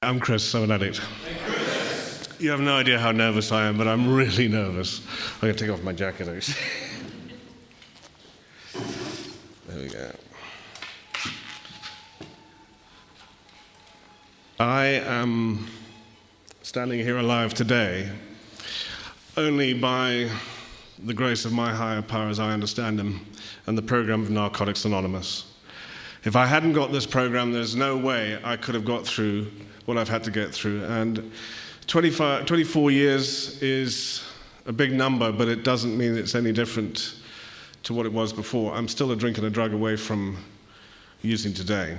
I'm Chris, I'm an addict. You have no idea how nervous I am, but I'm really nervous. I'm going to take off my jacket, actually. There we go. I am standing here alive today only by the grace of my higher power as I understand him and the program of Narcotics Anonymous. If I hadn't got this program, there's no way I could have got through what I've had to get through. And 24 years is a big number, but it doesn't mean it's any different to what it was before. I'm still a drink and a drug away from using today.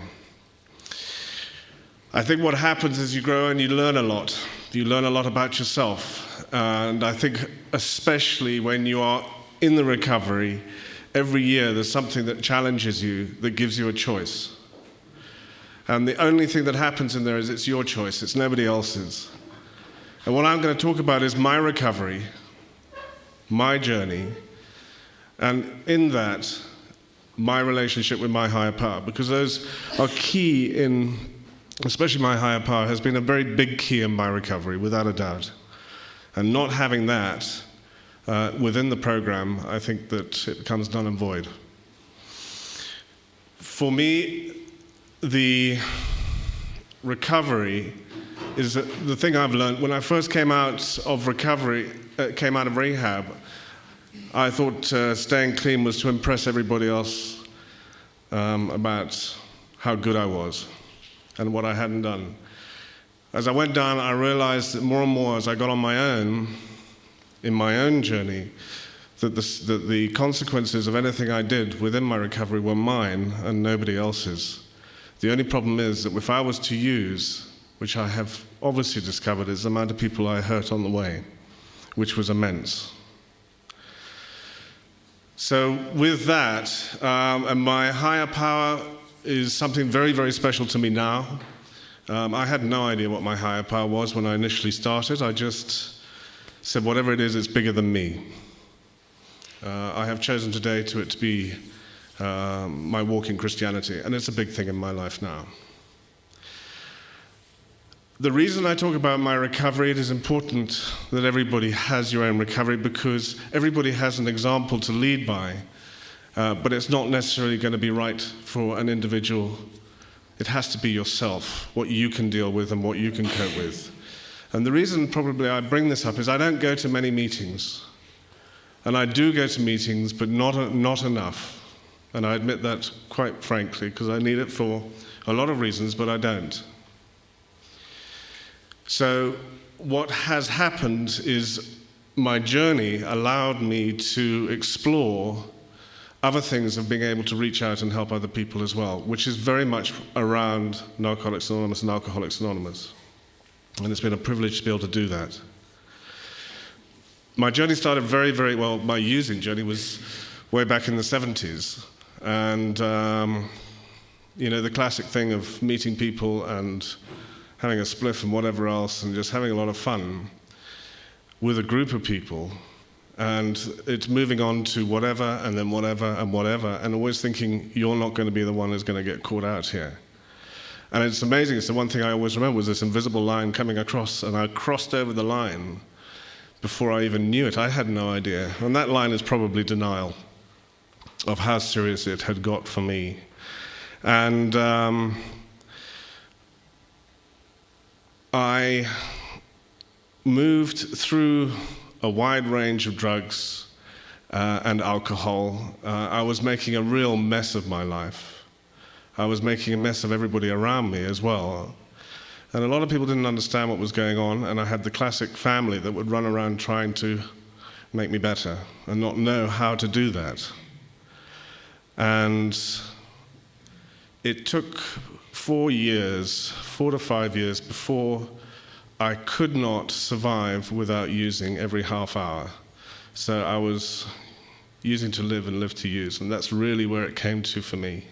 I think what happens is you grow and you learn a lot. You learn a lot about yourself. And I think especially when you are in the recovery, every year there's something that challenges you, that gives you a choice. And the only thing that happens in there is it's your choice, it's nobody else's. And what I'm going to talk about is my recovery, my journey, and in that, my relationship with my higher power, because those are key in, especially my higher power, has been a very big key in my recovery, without a doubt. And not having that within the program, I think that it becomes null and void. For me, the recovery is the thing I've learned. When I first came out of rehab, I thought staying clean was to impress everybody else about how good I was and what I hadn't done. As I went down, I realized that more and more as I got on my own, in my own journey, that the consequences of anything I did within my recovery were mine and nobody else's. The only problem is that if I was to use, which I have obviously discovered, is the amount of people I hurt on the way, which was immense. So with that, and my higher power is something very, very special to me now. I had no idea what my higher power was when I initially started. I just said, whatever it is, it's bigger than me. I have chosen today to be my walk in Christianity, and it's a big thing in my life now. The reason I talk about my recovery, it is important that everybody has your own recovery because everybody has an example to lead by, but it's not necessarily going to be right for an individual. It has to be yourself, what you can deal with and what you can cope with. And the reason probably I bring this up is I don't go to many meetings. And I do go to meetings, but not enough. And I admit that quite frankly, because I need it for a lot of reasons, but I don't. So what has happened is my journey allowed me to explore other things of being able to reach out and help other people as well, which is very much around Narcotics Anonymous and Alcoholics Anonymous. And it's been a privilege to be able to do that. My journey started very, very well. My using journey was way back in the 70s. And, the classic thing of meeting people and having a spliff and whatever else and just having a lot of fun with a group of people. And it's moving on to whatever and then whatever and whatever, and always thinking you're not going to be the one who's going to get caught out here. And it's amazing. It's the one thing I always remember was this invisible line coming across, and I crossed over the line before I even knew it. I had no idea. And that line is probably denial of how serious it had got for me. And I moved through a wide range of drugs and alcohol. I was making a real mess of my life. I was making a mess of everybody around me as well. And a lot of people didn't understand what was going on, and I had the classic family that would run around trying to make me better and not know how to do that. And it took 4 to 5 years before I could not survive without using every half hour. So I was using to live and live to use, and that's really where it came to for me.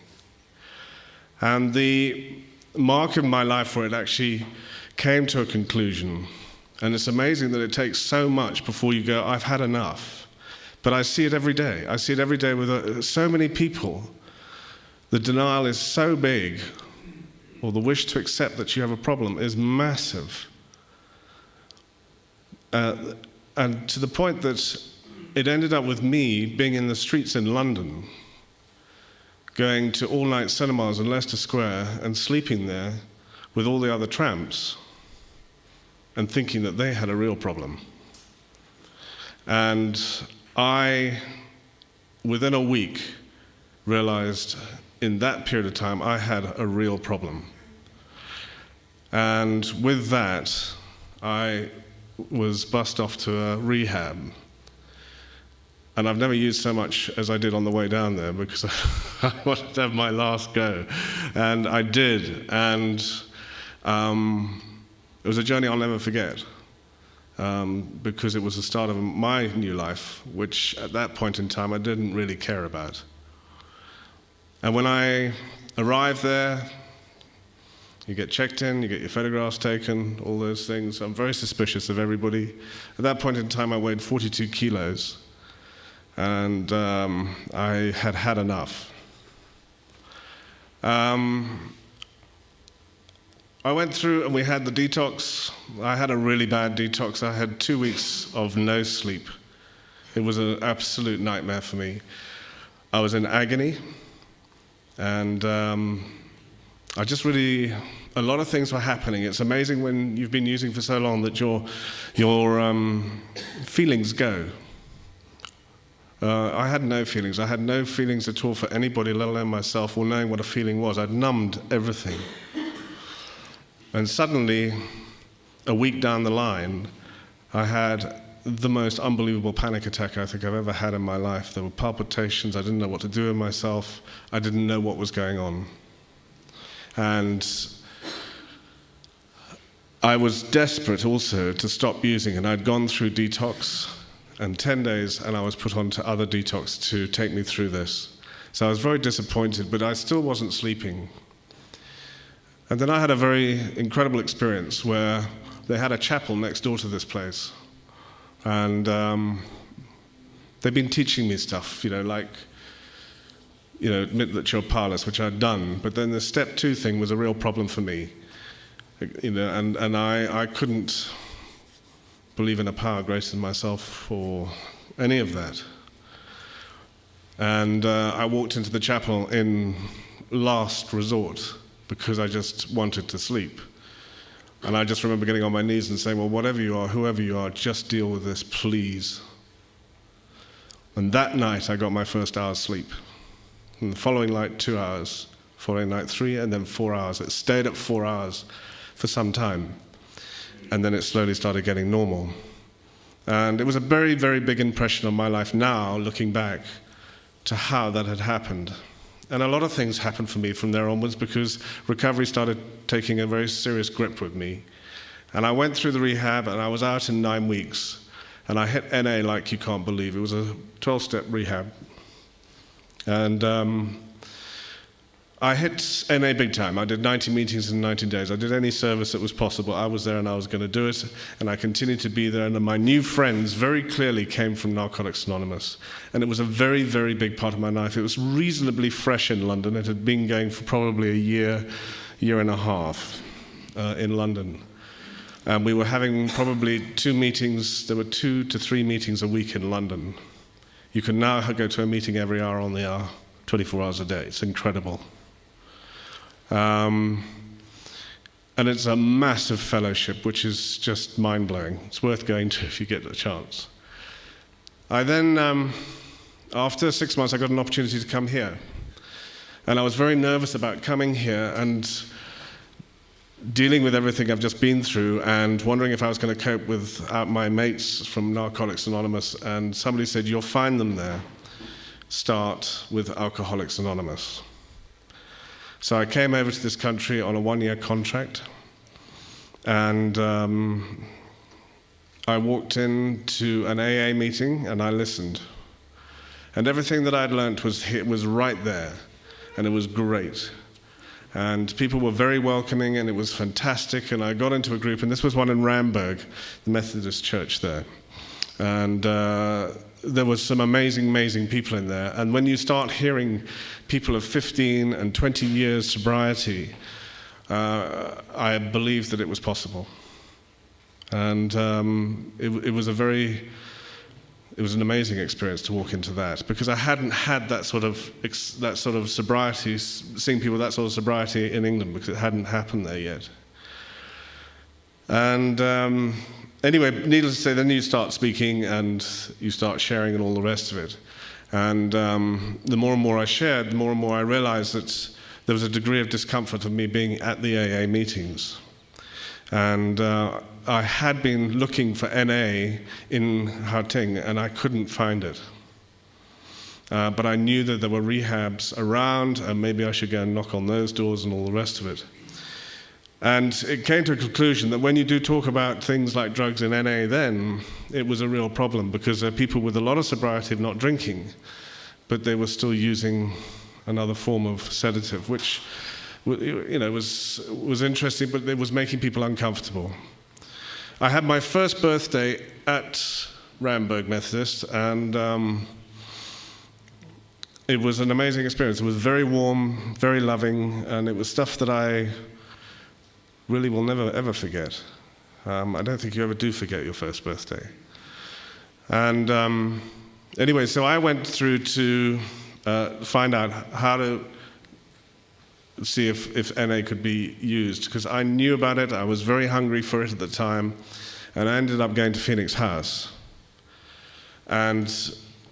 And the mark of my life where it actually came to a conclusion, and it's amazing that it takes so much before you go, I've had enough. But I see it every day. I see it every day with so many people. The denial is so big or the wish to accept that you have a problem is massive. And to the point that it ended up with me being in the streets in London, going to all-night cinemas in Leicester Square and sleeping there with all the other tramps and thinking that they had a real problem. And I, within a week, realized in that period of time I had a real problem. And with that, I was bussed off to a rehab. And I've never used so much as I did on the way down there because I wanted to have my last go. And I did. And it was a journey I'll never forget because it was the start of my new life, which at that point in time I didn't really care about. And when I arrived there, you get checked in, you get your photographs taken, all those things. I'm very suspicious of everybody. At that point in time, I weighed 42 kilos, and I had had enough. I went through and we had the detox. I had a really bad detox. I had 2 weeks of no sleep. It was an absolute nightmare for me. I was in agony, and I just really, a lot of things were happening. It's amazing when you've been using for so long that your feelings go. I had no feelings. I had no feelings at all for anybody, let alone myself, or knowing what a feeling was. I'd numbed everything. And suddenly, a week down the line, I had the most unbelievable panic attack I think I've ever had in my life. There were palpitations. I didn't know what to do with myself. I didn't know what was going on. And I was desperate also to stop using, and I'd gone through detox and 10 days, and I was put onto other detox to take me through this. So I was very disappointed, but I still wasn't sleeping. And then I had a very incredible experience where they had a chapel next door to this place. And they'd been teaching me stuff, like, admit that you're powerless, which I'd done. But then the step 2 thing was a real problem for me. And I couldn't believe in a power greater than myself or any of that. And I walked into the chapel in last resort because I just wanted to sleep. And I just remember getting on my knees and saying, well, whatever you are, whoever you are, just deal with this, please. And that night, I got my first hour's sleep. And the following night, 2 hours. Following night, 3, and then 4 hours. It stayed at 4 hours for some time. And then it slowly started getting normal. And it was a very, very big impression on my life now, looking back to how that had happened. And a lot of things happened for me from there onwards because recovery started taking a very serious grip with me. And I went through the rehab, and I was out in 9 weeks. And I hit NA like you can't believe. It was a 12-step rehab. And I hit NA big time. I did 90 meetings in 90 days. I did any service that was possible. I was there and I was going to do it. And I continued to be there. And my new friends very clearly came from Narcotics Anonymous. And it was a very, very big part of my life. It was reasonably fresh in London. It had been going for probably a year and a half in London. And we were having probably 2 meetings. There were 2 to 3 meetings a week in London. You can now go to a meeting every hour on the hour, 24 hours a day. It's incredible. And it's a massive fellowship, which is just mind-blowing. It's worth going to if you get the chance. I then, after 6 months, I got an opportunity to come here. And I was very nervous about coming here and dealing with everything I've just been through and wondering if I was going to cope without my mates from Narcotics Anonymous. And somebody said, you'll find them there. Start with Alcoholics Anonymous. So I came over to this country on a 1-year contract, and I walked into an AA meeting and I listened. And everything that I'd learned was right there, and it was great. And people were very welcoming, and it was fantastic. And I got into a group, and this was one in Ramberg, the Methodist church there. And there was some amazing, amazing people in there. And when you start hearing people of 15 and 20 years sobriety I believed that it was possible. And it was an amazing experience to walk into that, because I hadn't had that sort of sobriety, seeing people with that sort of sobriety in England, because it hadn't happened there yet. And anyway, needless to say, then you start speaking and you start sharing and all the rest of it. And the more and more I shared, the more and more I realized that there was a degree of discomfort of me being at the AA meetings. And I had been looking for NA in Harting, and I couldn't find it. But I knew that there were rehabs around, and maybe I should go and knock on those doors and all the rest of it. And it came to a conclusion that when you do talk about things like drugs in NA then, it was a real problem, because there are people with a lot of sobriety of not drinking, but they were still using another form of sedative, which was interesting, but it was making people uncomfortable. I had my first birthday at Ramberg Methodist, and it was an amazing experience. It was very warm, very loving, and it was stuff that I really will never, ever forget. I don't think you ever do forget your first birthday. And anyway, so I went through to find out how to see if NA could be used, because I knew about it, I was very hungry for it at the time, and I ended up going to Phoenix House. And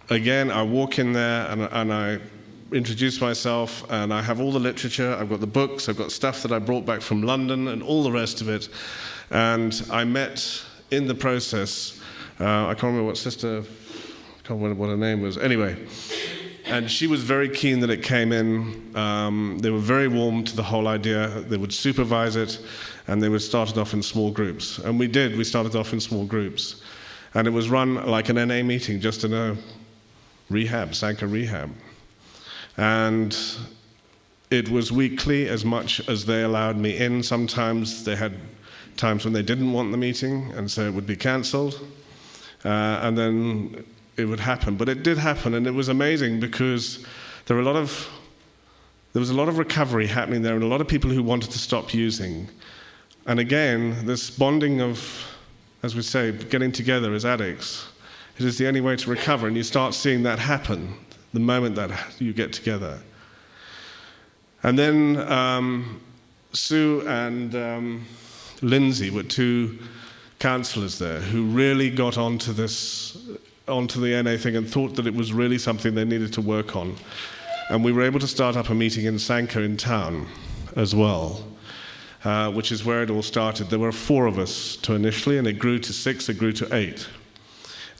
again, I walk in there and I introduce myself, and I have all the literature, I've got the books, I've got stuff that I brought back from London and all the rest of it. And I met in the process, I can't remember what sister, I can't remember what her name was, anyway. And she was very keen that it came in. They were very warm to the whole idea. They would supervise it, and they would start it off in small groups. And we did, we started off in small groups. And it was run like an NA meeting, just in a rehab, Sanka rehab. And it was weekly as much as they allowed me in. Sometimes they had times when they didn't want the meeting, and so it would be cancelled. And then it would happen. But it did happen, and it was amazing, because there was a lot of recovery happening there, and a lot of people who wanted to stop using. And again, this bonding of, as we say, getting together as addicts, it is the only way to recover, and you start seeing that happen the moment that you get together. And then Sue and Lindsay were two counsellors there who really got onto the NA thing and thought that it was really something they needed to work on. And we were able to start up a meeting in Sanka in town as well, which is where it all started. There were 4 of us initially, and it grew to 6, it grew to 8.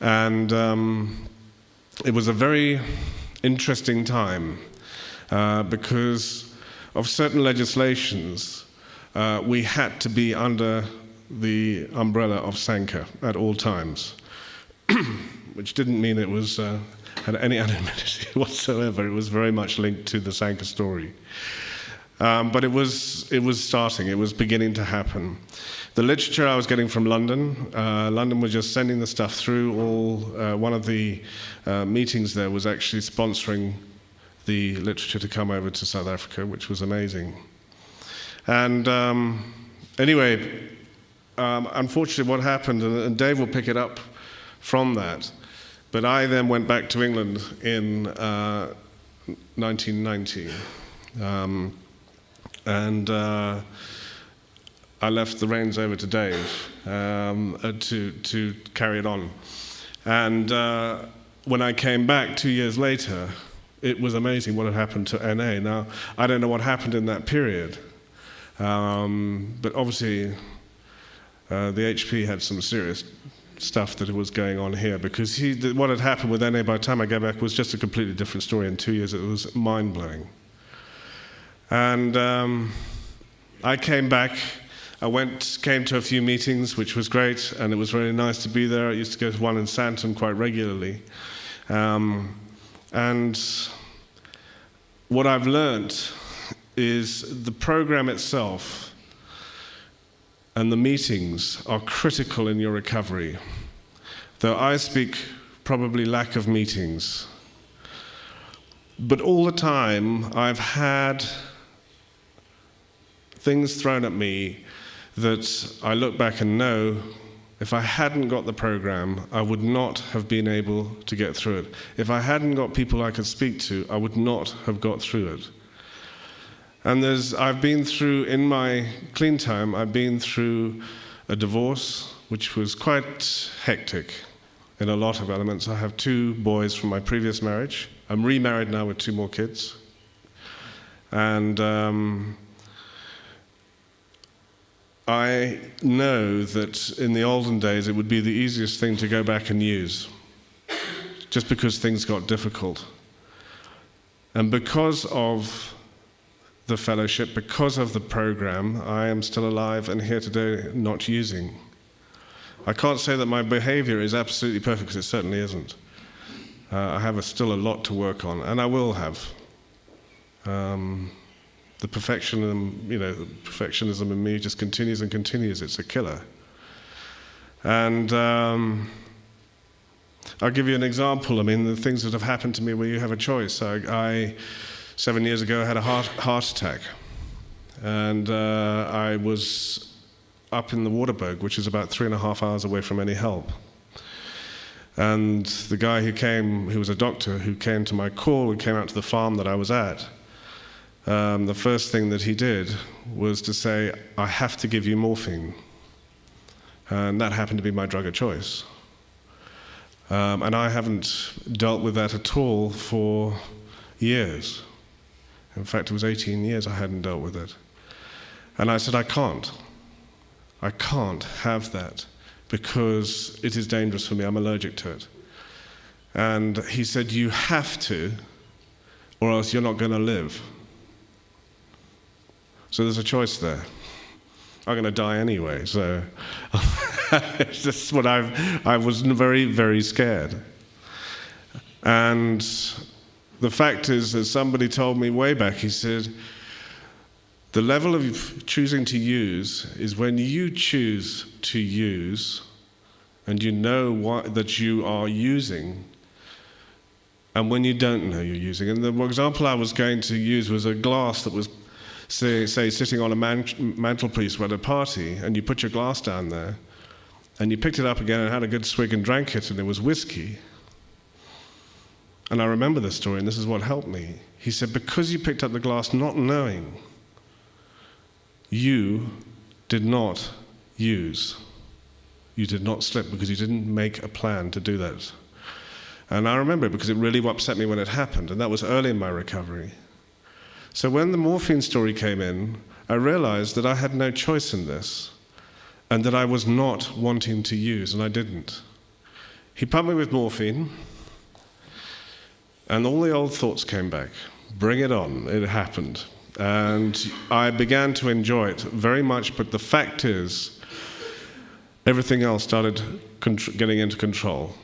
And it was a very interesting time because of certain legislations. We had to be under the umbrella of Sanka at all times, which didn't mean it was had any anonymity whatsoever. It was very much linked to the Sanka story. But it was starting, it was beginning to happen. The literature I was getting from London, London was just sending the stuff through. One of the meetings there was actually sponsoring the literature to come over to South Africa, which was amazing. And anyway, unfortunately what happened, and Dave will pick it up from that, but I then went back to England in 1990. And I left the reins over to Dave to carry it on. And when I came back 2 years later, it was amazing what had happened to NA. Now, I don't know what happened in that period, but obviously the HP had some serious stuff that was going on here, because what had happened with NA by the time I came back was just a completely different story. In 2 years, it was mind-blowing. And I came back, came to a few meetings, which was great, and it was really nice to be there. I used to go to one in Santon quite regularly. And what I've learnt is the program itself and the meetings are critical in your recovery. Though I speak probably lack of meetings. But all the time I've had things thrown at me that I look back and know if I hadn't got the program, I would not have been able to get through it. If I hadn't got people I could speak to, I would not have got through it. And I've been through, in my clean time, I've been through a divorce, which was quite hectic in a lot of elements. I have 2 boys from my previous marriage. I'm remarried now with 2 more kids. And I know that in the olden days it would be the easiest thing to go back and use, just because things got difficult. And because of the fellowship, because of the program, I am still alive and here today not using. I can't say that my behavior is absolutely perfect, because it certainly isn't. I have still a lot to work on, and I will have. The perfectionism in me just continues and continues. It's a killer. And I'll give you an example. I mean, the things that have happened to me where you have a choice. I 7 years ago, had a heart attack. And I was up in the Waterberg, which is about 3.5 hours away from any help. And the guy who was a doctor, who came to my call, who came out to the farm that I was at, the first thing that he did was to say, I have to give you morphine. And that happened to be my drug of choice. And I haven't dealt with that at all for years. In fact, it was 18 years I hadn't dealt with it. And I said, I can't have that, because it is dangerous for me. I'm allergic to it. And he said, you have to, or else you're not going to live. So there's a choice there. I'm going to die anyway, so it's just what I was very, very scared. And the fact is, as somebody told me way back, he said, the level of choosing to use is when you choose to use and you know that you are using, and when you don't know you're using. And the example I was going to use was a glass that was, say sitting on a mantelpiece at a party, and you put your glass down there, and you picked it up again and had a good swig and drank it, and it was whiskey. And I remember this story, and this is what helped me. He said, because you picked up the glass not knowing, you did not use. You did not slip, because you didn't make a plan to do that. And I remember it because it really upset me when it happened, and that was early in my recovery. So when the morphine story came in, I realized that I had no choice in this, and that I was not wanting to use, and I didn't. He pumped me with morphine, and all the old thoughts came back. Bring it on, it happened. And I began to enjoy it very much, but the fact is, everything else started getting into control.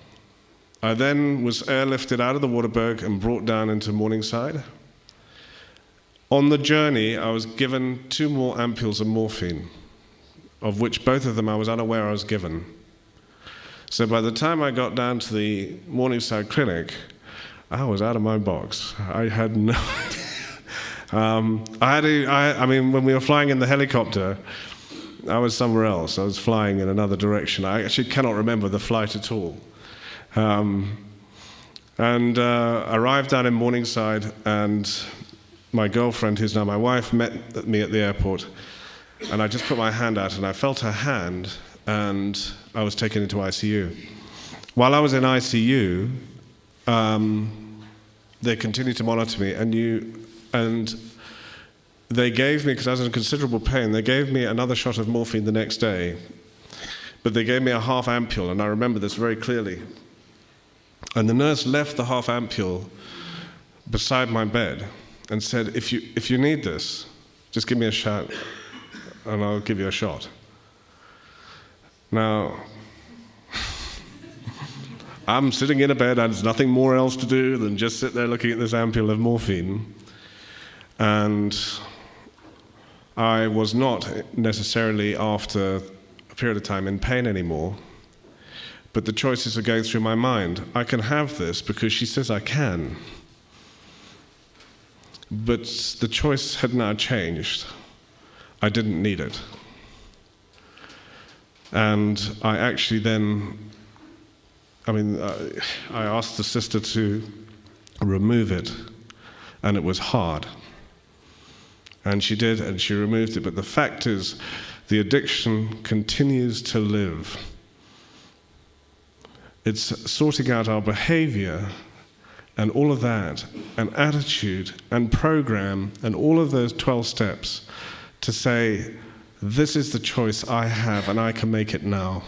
I then was airlifted out of the Waterberg and brought down into Morningside. On the journey, I was given 2 more ampules of morphine, of which both of them I was unaware I was given. So by the time I got down to the Morningside clinic, I was out of my box. I had no I mean, when we were flying in the helicopter, I was somewhere else. I was flying in another direction. I actually cannot remember the flight at all. Arrived down in Morningside, and my girlfriend, who's now my wife, met me at the airport, and I just put my hand out, and I felt her hand, and I was taken into ICU. While I was in ICU, they continued to monitor me, and they gave me, because I was in considerable pain, they gave me another shot of morphine the next day, but they gave me a half ampule, and I remember this very clearly. And the nurse left the half ampule beside my bed and said, if you need this, just give me a shout and I'll give you a shot. Now, I'm sitting in a bed, and there's nothing more else to do than just sit there looking at this ampule of morphine. And I was not necessarily, after a period of time, in pain anymore. But the choices are going through my mind. I can have this because she says I can. But the choice had now changed. I didn't need it. And I actually then, I asked the sister to remove it, and it was hard. And she did, and she removed it. But the fact is, the addiction continues to live. It's sorting out our behavior and all of that, and attitude and program and all of those 12 steps to say, this is the choice I have and I can make it now.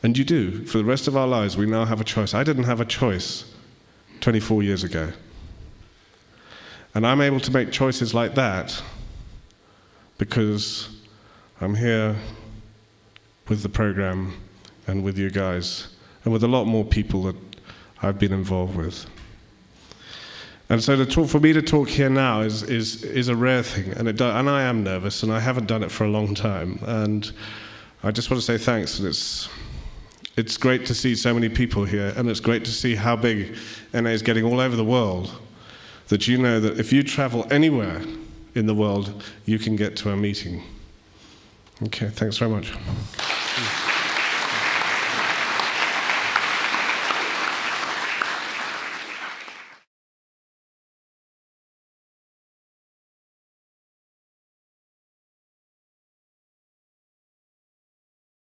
And you do. For the rest of our lives, we now have a choice. I didn't have a choice 24 years ago. And I'm able to make choices like that because I'm here with the program and with you guys and with a lot more people that I've been involved with. And so for me to talk here now is a rare thing, and I am nervous, and I haven't done it for a long time. And I just want to say thanks. And it's great to see so many people here, and it's great to see how big NA is getting all over the world, that you know that if you travel anywhere in the world, you can get to a meeting. Okay, thanks very much.